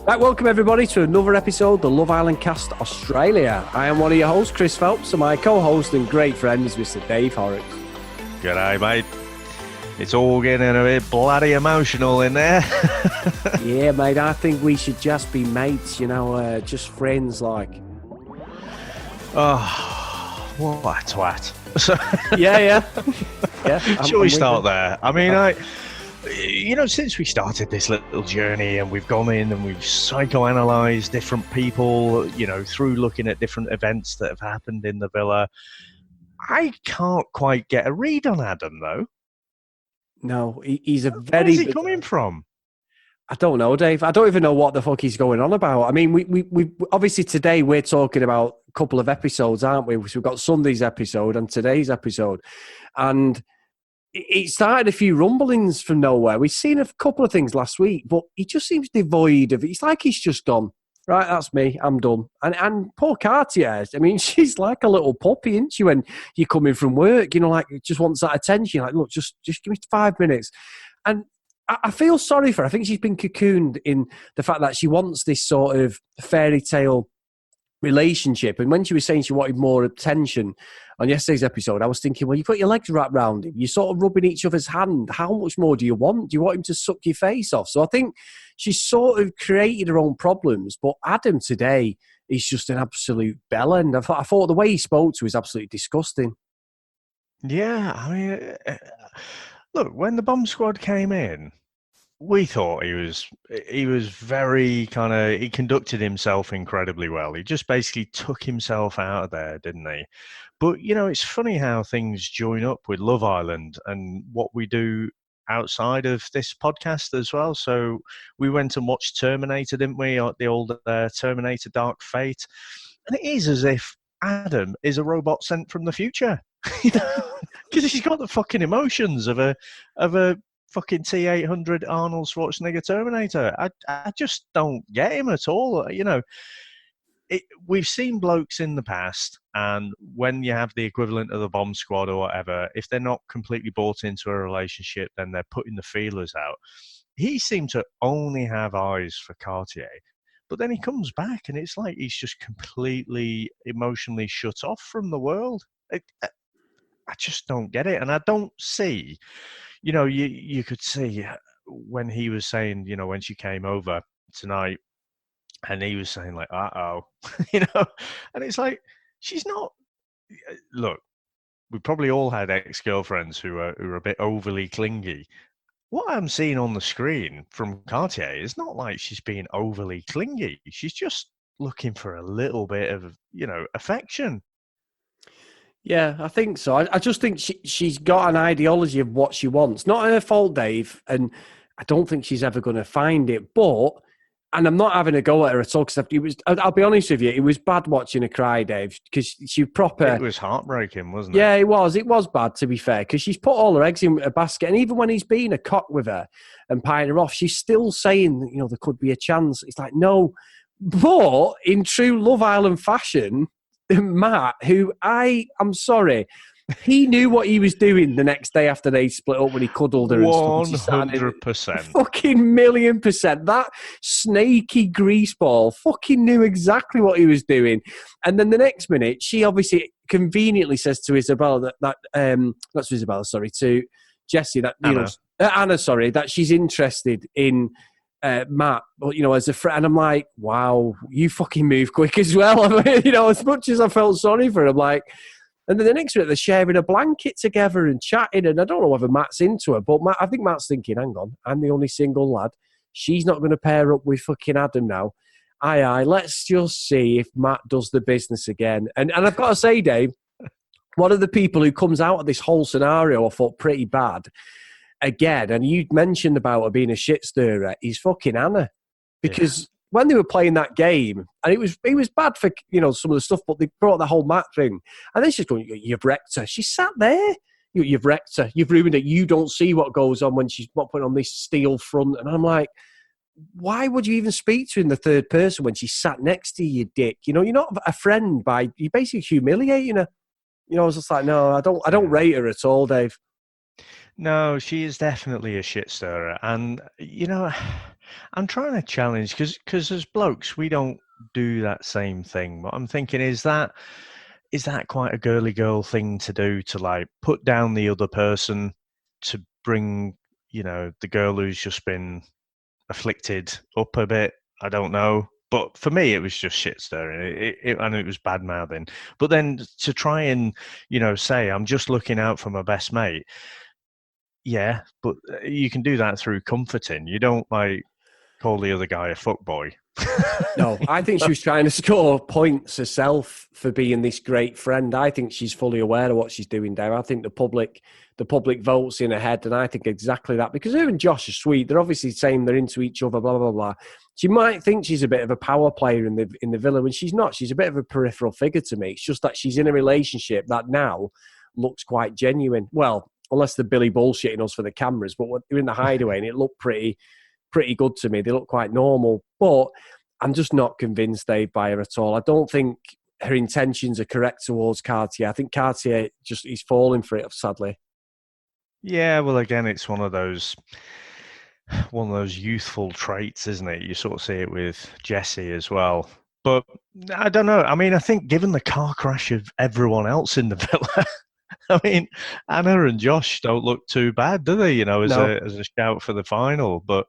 Right, welcome everybody to another episode of the Love Island Cast Australia. I am one of your hosts, Chris Phelps, and my co-host and great friend is Mr. Dave Horrocks. G'day, mate. It's all getting a bit bloody emotional in there. Yeah, mate, I think we should just be mates, just friends like. Oh, what a twat. So, Yeah. Shall we start there? I mean, since we started this little journey and we've gone in and we've psychoanalyzed different people, through looking at different events that have happened in the villa, I can't quite get a read on Adam, though. No, he's a very... Where's he coming from? I don't know, Dave. I don't even know what the fuck he's going on about. I mean, we obviously today we're talking about a couple of episodes, aren't we? So we've got Sunday's episode and today's episode. And it started a few rumblings from nowhere. We've seen a couple of things last week, but he just seems devoid of it. It's like he's just gone, right, that's me, I'm done. And poor Cartier, I mean, she's like a little puppy, isn't she, when you're coming from work, just wants that attention. Like, look, just give me 5 minutes. And I feel sorry for her. I think she's been cocooned in the fact that she wants this sort of fairy tale relationship. And when she was saying she wanted more attention on yesterday's episode, I was thinking, well, you've got your legs wrapped around him. You're sort of rubbing each other's hand. How much more do you want? Do you want him to suck your face off? So I think she's sort of created her own problems. But Adam today is just an absolute bellend. I thought the way he spoke to her was absolutely disgusting. Yeah, I mean, look, when the bomb squad came in, we thought he was very he conducted himself incredibly well. He just basically took himself out of there, didn't he? But, it's funny how things join up with Love Island and what we do outside of this podcast as well. So we went and watched Terminator, didn't we? The old Terminator Dark Fate. And it is as if Adam is a robot sent from the future. Because he's got the fucking emotions of a fucking T-800 Arnold Schwarzenegger Terminator. I just don't get him at all. We've seen blokes in the past, and when you have the equivalent of the bomb squad or whatever, if they're not completely bought into a relationship, then they're putting the feelers out. He seemed to only have eyes for Cartier, but then he comes back and it's like he's just completely emotionally shut off from the world. I just don't get it. And I don't see, you could see when he was saying, when she came over tonight, and he was saying like, uh-oh, and it's like, she's not, look, we probably all had ex-girlfriends who are a bit overly clingy. What I'm seeing on the screen from Cartier is not like she's being overly clingy. She's just looking for a little bit of, affection. Yeah, I think so. I just think she's got an ideology of what she wants. Not her fault, Dave, and I don't think she's ever going to find it. But, and I'm not having a go at her at all, because I'll be honest with you, it was bad watching her cry, Dave, because she proper... It was heartbreaking, wasn't it? Yeah, it was. It was bad, to be fair, because she's put all her eggs in a basket, and even when he's being a cock with her and pieing her off, she's still saying, there could be a chance. It's like, no. But in true Love Island fashion... Matt, who I'm sorry, he knew what he was doing the next day after they split up when he cuddled her. 100%. Fucking 1,000,000%. That snaky greaseball fucking knew exactly what he was doing. And then the next minute, she obviously conveniently says to Isabella not to Isabella, sorry, to Jessie that, Anna, sorry, that she's interested in Matt, as a friend. And I'm like, wow, you fucking move quick as well. I mean, as much as I felt sorry for him, like, and then the next minute they're sharing a blanket together and chatting, and I don't know whether Matt's into her, but I think Matt's thinking, hang on, I'm the only single lad. She's not going to pair up with fucking Adam now. Aye, let's just see if Matt does the business again. And I've got to say, Dave, one of the people who comes out of this whole scenario I thought pretty bad, again, and you mentioned about her being a shit stirrer, is fucking Anna. Because when they were playing that game, and it was bad for, some of the stuff, but they brought the whole Matt thing. And then she's going, you've wrecked her. She sat there. You've wrecked her. You've ruined it. You don't see what goes on when she's not putting on this steel front. And I'm like, why would you even speak to her in the third person when she sat next to you, dick? You know, you're not a friend you're basically humiliating her. You know, I was just like, no, I don't rate her at all, Dave. No, she is definitely a shit stirrer. And, I'm trying to challenge because as blokes, we don't do that same thing. What I'm thinking is that quite a girly girl thing to do, to like put down the other person to bring, the girl who's just been afflicted up a bit? I don't know. But for me, it was just shit stirring, and it was bad mouthing. But then to try and, say, I'm just looking out for my best mate. Yeah, but you can do that through comforting. You don't like call the other guy a fuckboy. No, I think she was trying to score points herself for being this great friend. I think she's fully aware of what she's doing there. I think the public votes in her head, and I think exactly that, because her and Josh are sweet. They're obviously saying they're into each other, blah, blah, blah. She might think she's a bit of a power player in the villa when she's not. She's a bit of a peripheral figure to me. It's just that she's in a relationship that now looks quite genuine. Well, unless they're Billy bullshitting us for the cameras, but they're in the hideaway and it looked pretty good to me. They look quite normal, but I'm just not convinced, Dave, by her at all. I don't think her intentions are correct towards Cartier. I think Cartier he's falling for it, sadly. Yeah, well, again, it's one of those youthful traits, isn't it? You sort of see it with Jessie as well. But I don't know. I mean, I think given the car crash of everyone else in the villa, I mean, Anna and Josh don't look too bad, do they? As a shout for the final. But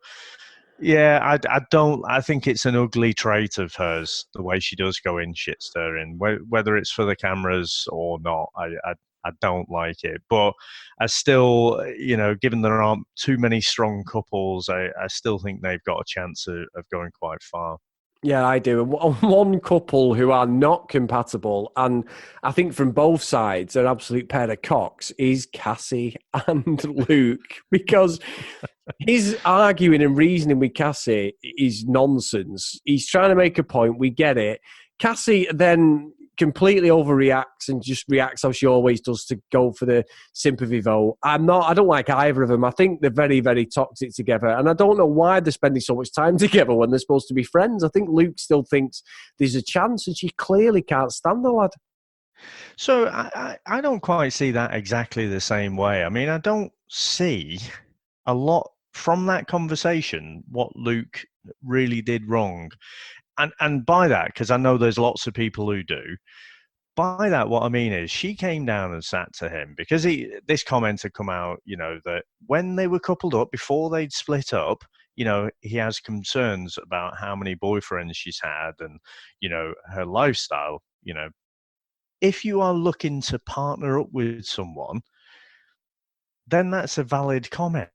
yeah, I don't. I think it's an ugly trait of hers, the way she does go in shit stirring, whether it's for the cameras or not. I don't like it, but I still, given there aren't too many strong couples, I still think they've got a chance of going quite far. Yeah, I do. One couple who are not compatible, and I think from both sides, an absolute pair of cocks, is Cassie and Luke, because his arguing and reasoning with Cassie is nonsense. He's trying to make a point. We get it. Cassie then completely overreacts and just reacts how she always does to go for the sympathy vote. I don't like either of them. I think they're very, very toxic together. And I don't know why they're spending so much time together when they're supposed to be friends. I think Luke still thinks there's a chance, and she clearly can't stand the lad. So I don't quite see that exactly the same way. I mean, I don't see a lot from that conversation what Luke really did wrong. And by that, because I know there's lots of people who do, by that, what I mean is she came down and sat to him because this comment had come out, that when they were coupled up, before they'd split up, he has concerns about how many boyfriends she's had and, her lifestyle. If you are looking to partner up with someone, then that's a valid comment,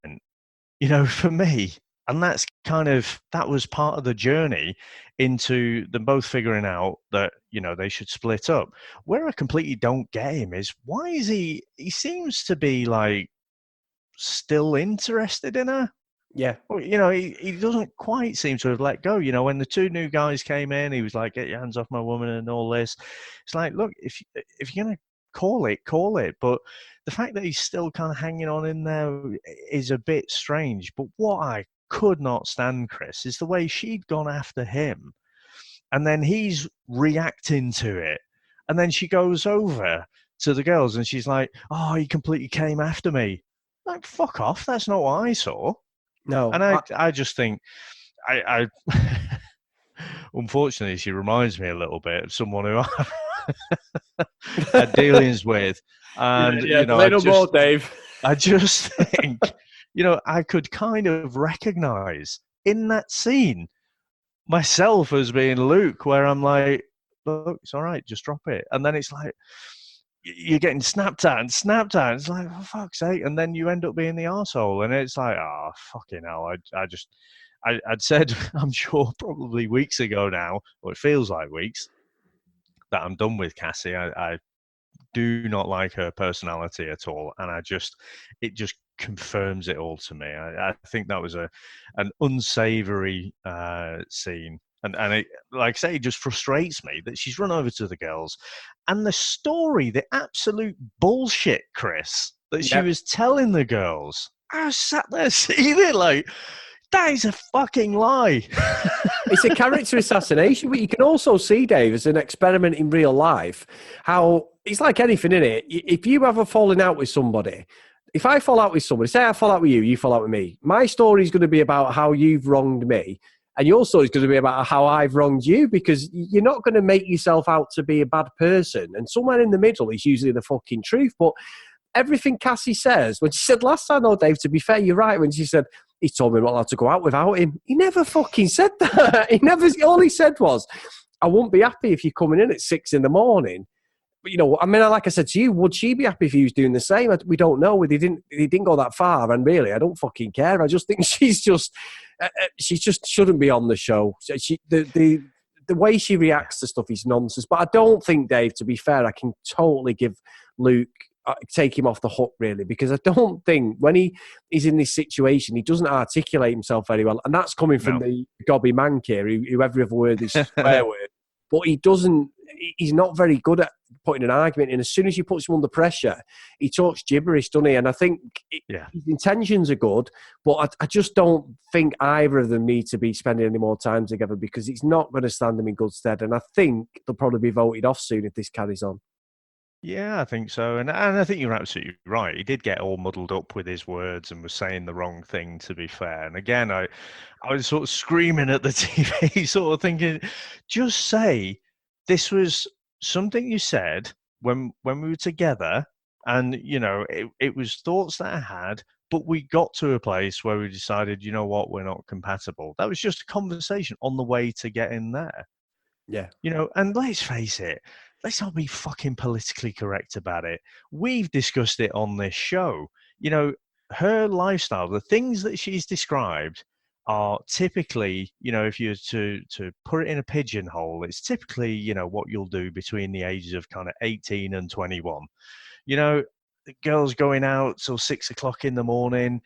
for me. And that was part of the journey into them both figuring out that, they should split up. Where I completely don't get him is, why is he seems to be like still interested in her. Yeah. Well, he doesn't quite seem to have let go. When the two new guys came in, he was like, "Get your hands off my woman," and all this. It's like, look, if you're gonna call it, call it. But the fact that he's still kind of hanging on in there is a bit strange. But what I could not stand, Chris, is the way she'd gone after him, and then he's reacting to it, and then she goes over to the girls and she's like, "Oh, he completely came after me." Like, fuck off! That's not what I saw. No. And I just think, I unfortunately, she reminds me a little bit of someone who I had dealings with. And, Dave. I just think, I could kind of recognize in that scene myself as being Luke, where I'm like, look, it's all right, just drop it. And then it's like, you're getting snapped at. It's like, for fuck's sake. And then you end up being the arsehole. And it's like, oh, fucking hell. I'd said, I'm sure probably weeks ago now, or it feels like weeks, that I'm done with Cassie. I do not like her personality at all. And it just confirms it all to me. I think that was an unsavory scene. And it, like I say, it just frustrates me that she's run over to the girls. And the absolute bullshit, Chris, that she was telling the girls. I was sat there seeing it like, That is a fucking lie. It's a character assassination, but you can also see, Dave, as an experiment in real life, how it's like anything, in it. If you have a falling out with somebody, if I fall out with somebody, say I fall out with you, you fall out with me, my story is going to be about how you've wronged me, and your story is going to be about how I've wronged you, because you're not going to make yourself out to be a bad person. And somewhere in the middle is usually the fucking truth. But everything Cassie says, when she said last time, though, Dave, to be fair, you're right, when she said, he told me I'm not allowed to go out without him. He never fucking said that. All he said was, I won't be happy if you're coming in at 6 a.m. But, I mean, like I said to you, would she be happy if he was doing the same? We don't know. He didn't go that far. And really, I don't fucking care. I just think she just shouldn't be on the show. The way she reacts to stuff is nonsense. But I don't think, Dave, to be fair, I can totally give Luke, take him off the hook, really, because I don't think when he is in this situation, he doesn't articulate himself very well. And that's coming from the gobby mank here, who every other word is a swear word. But he's not very good at putting an argument in. As soon as you put him under pressure, he talks gibberish, doesn't he? And I think his intentions are good, but I just don't think either of them need to be spending any more time together, because it's not going to stand them in good stead. And I think they'll probably be voted off soon if this carries on. Yeah, I think so. And I think you're absolutely right. He did get all muddled up with his words and was saying the wrong thing, to be fair. And again, I was sort of screaming at the TV, sort of thinking, just say this was something you said when we were together. And, it was thoughts that I had, but we got to a place where we decided, you know what, we're not compatible. That was just a conversation on the way to get in there. Yeah. And let's face it, let's not be fucking politically correct about it. We've discussed it on this show. Her lifestyle, the things that she's described are typically, if you were to put it in a pigeonhole, it's typically, what you'll do between the ages of kind of 18 and 21. The girls going out till 6 o'clock in the morning,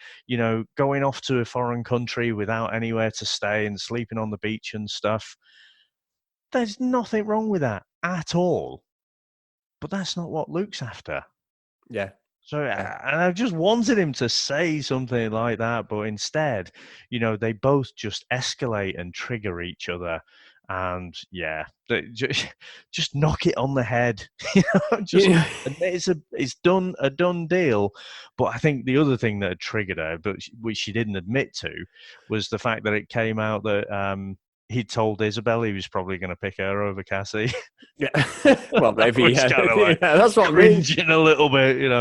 going off to a foreign country without anywhere to stay and sleeping on the beach and stuff. There's nothing wrong with that at all. But that's not what Luke's after. Yeah. So, and I just wanted him to say something like that, but instead, they both just escalate and trigger each other. And just knock it on the head. It's done, a done deal. But I think the other thing that had triggered her, but which she didn't admit to, was the fact that it came out that he told Isabel he was probably going to pick her over Cassie. Yeah, well, maybe Kind of that's what cringing a little bit.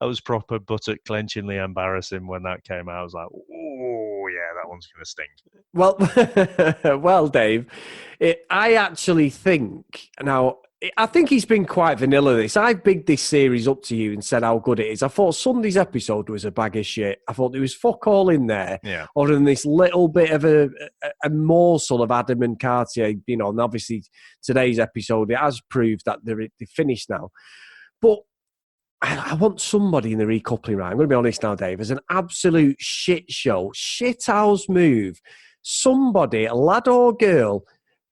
I was proper buttock clenchingly embarrassing when that came out. I was like, oh yeah, that one's going to stink. Well, Dave, I actually think now. I think he's been quite vanilla this. I've bigged this series up to you and said how good it is. I thought Sunday's episode was a bag of shit. I thought there was fuck all in there. Yeah. Other than this little bit of a morsel of Adam and Cartier, and obviously today's episode, it has proved that they're finished now. But I want somebody in the recoupling round. I'm going to be honest now, Dave. As an absolute shit show, shithouse move, somebody, a lad or girl,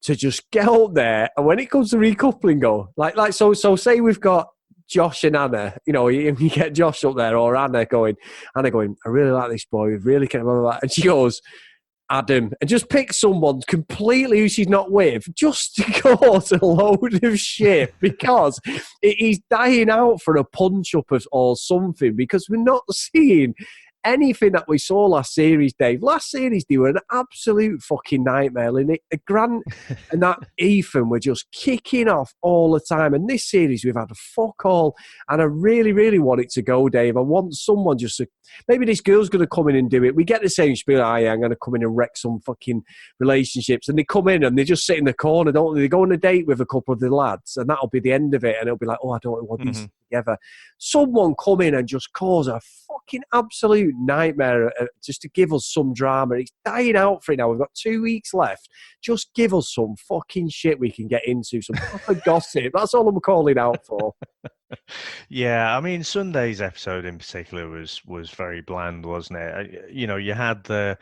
to just get up there, and when it comes to recoupling, go like so say we've got Josh and Anna, you get Josh up there or Anna going, I really like this boy, we really care about that, and she goes, Adam, and just pick someone completely who she's not with, just to cause a load of shit, because he's dying out for a punch up or something, because we're not seeing anything that we saw last series, Dave. Last series, they were an absolute fucking nightmare. And Grant and that Ethan were just kicking off all the time. And this series, we've had a fuck all. And I really, really want it to go, Dave. I want someone just to... Maybe this girl's going to come in and do it. We get the same spiel, I'm going to come in and wreck some fucking relationships. And they come in and they just sit in the corner, don't they? They go on a date with a couple of the lads, and that'll be the end of it. And it'll be like, oh, I don't want these together. Someone come in and just cause a fucking absolute nightmare just to give us some drama. It's dying out for it now. We've got 2 weeks left. Just give us some fucking shit we can get into, some proper gossip. That's all I'm calling out for. Yeah, I mean, Sunday's episode in particular was very bland, wasn't it? You had the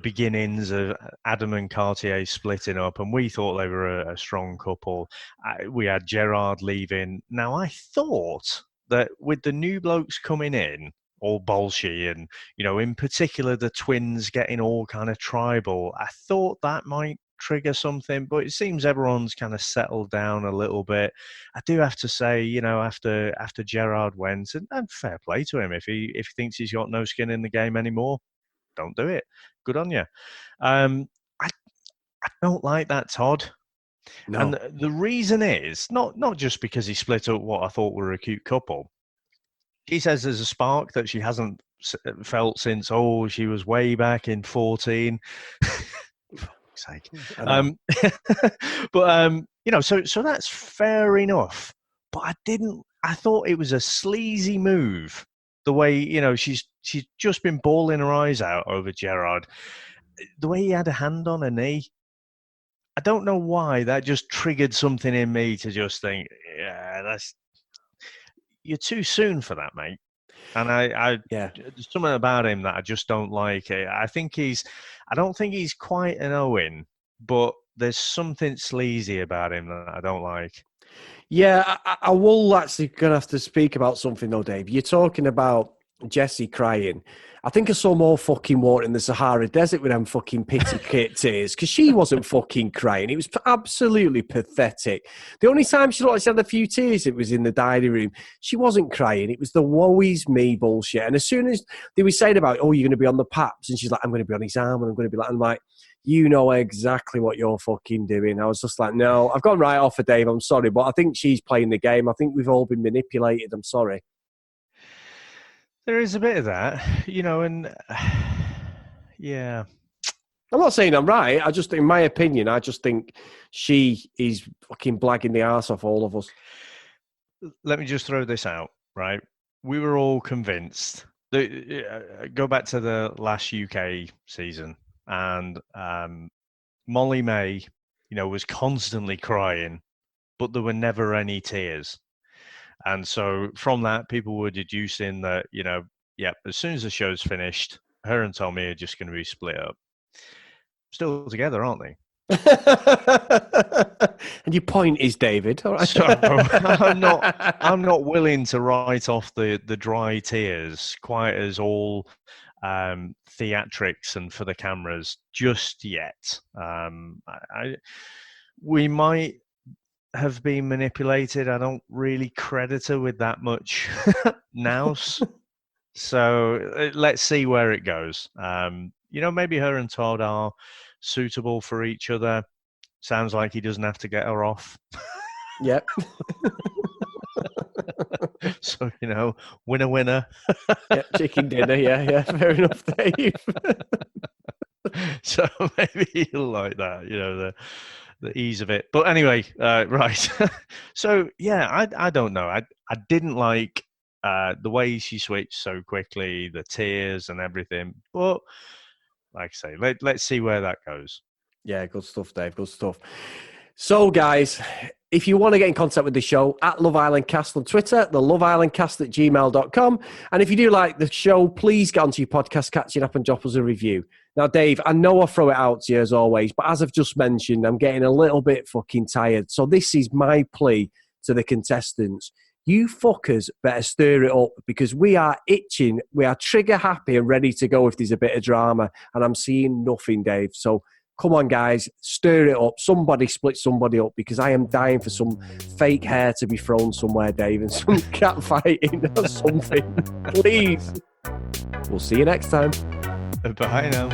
beginnings of Adam and Cartier splitting up, and we thought they were a strong couple. We had Gerard leaving. Now, I thought that with the new blokes coming in, all bolshy, and in particular the twins getting all kind of tribal. I thought that might trigger something, but it seems everyone's kind of settled down a little bit. I do have to say, after Gerard went, and fair play to him, if he thinks he's got no skin in the game anymore, don't do it. Good on you. I don't like that, Todd. No. And the reason is not just because he split up what I thought were a cute couple. She says there's a spark that she hasn't felt since, she was way back in 14. For fuck's sake. But, so that's fair enough. But I thought it was a sleazy move. The way, she's just been bawling her eyes out over Gerard. The way he had a hand on her knee. I don't know why that just triggered something in me to just think, you're too soon for that, mate. And there's something about him that I just don't like. I don't think he's quite an Owen, but there's something sleazy about him that I don't like. Yeah, I will actually going to have to speak about something though, Dave. You're talking about Jessie crying. I think I saw more fucking water in the Sahara Desert with them fucking pity kit tears, because she wasn't fucking crying. It was absolutely pathetic. The only time she looked like she had a few tears, it was in the diary room. She wasn't crying. It was the woe is me bullshit. And as soon as they were saying about, you're going to be on the paps, and she's like, I'm going to be on his arm, and I'm going to be like, I'm like, you know exactly what you're fucking doing. I was just like, no, I've gone right off for Dave. I'm sorry, but I think she's playing the game. I think we've all been manipulated. I'm sorry. There is a bit of that, and yeah. I'm not saying I'm right. I just, in my opinion, I just think she is fucking blagging the arse off all of us. Let me just throw this out, right? We were all convinced. Go back to the last UK season, and Molly May, was constantly crying, but there were never any tears. And so from that, people were deducing that, as soon as the show's finished, her and Tommy are just going to be split up. Still together, aren't they? And your point is, David. All right. So I'm not willing to write off the dry tears quite as all theatrics and for the cameras just yet. We might have been manipulated. I don't really credit her with that much nous. So let's see where it goes. Maybe her and Todd are suitable for each other. Sounds like he doesn't have to get her off. Yep. So, winner. Yep, chicken dinner. Yeah. Fair enough, Dave. So maybe he'll like that, the ease of it. But anyway, right. So, yeah, I don't know. I didn't like the way she switched so quickly, the tears and everything. But like I say, let's see where that goes. Yeah, good stuff, Dave. Good stuff. So, guys, if you want to get in contact with the show, at Love Island Cast on Twitter, the loveislandcast@gmail.com. And if you do like the show, please get onto your podcast catching up and drop us a review. Now, Dave, I know I throw it out to you as always, but as I've just mentioned, I'm getting a little bit fucking tired. So this is my plea to the contestants. You fuckers better stir it up, because we are itching. We are trigger happy and ready to go if there's a bit of drama. And I'm seeing nothing, Dave. So come on, guys, stir it up. Somebody split somebody up, because I am dying for some fake hair to be thrown somewhere, Dave, and some cat fighting or something. Please. We'll see you next time. Bye now.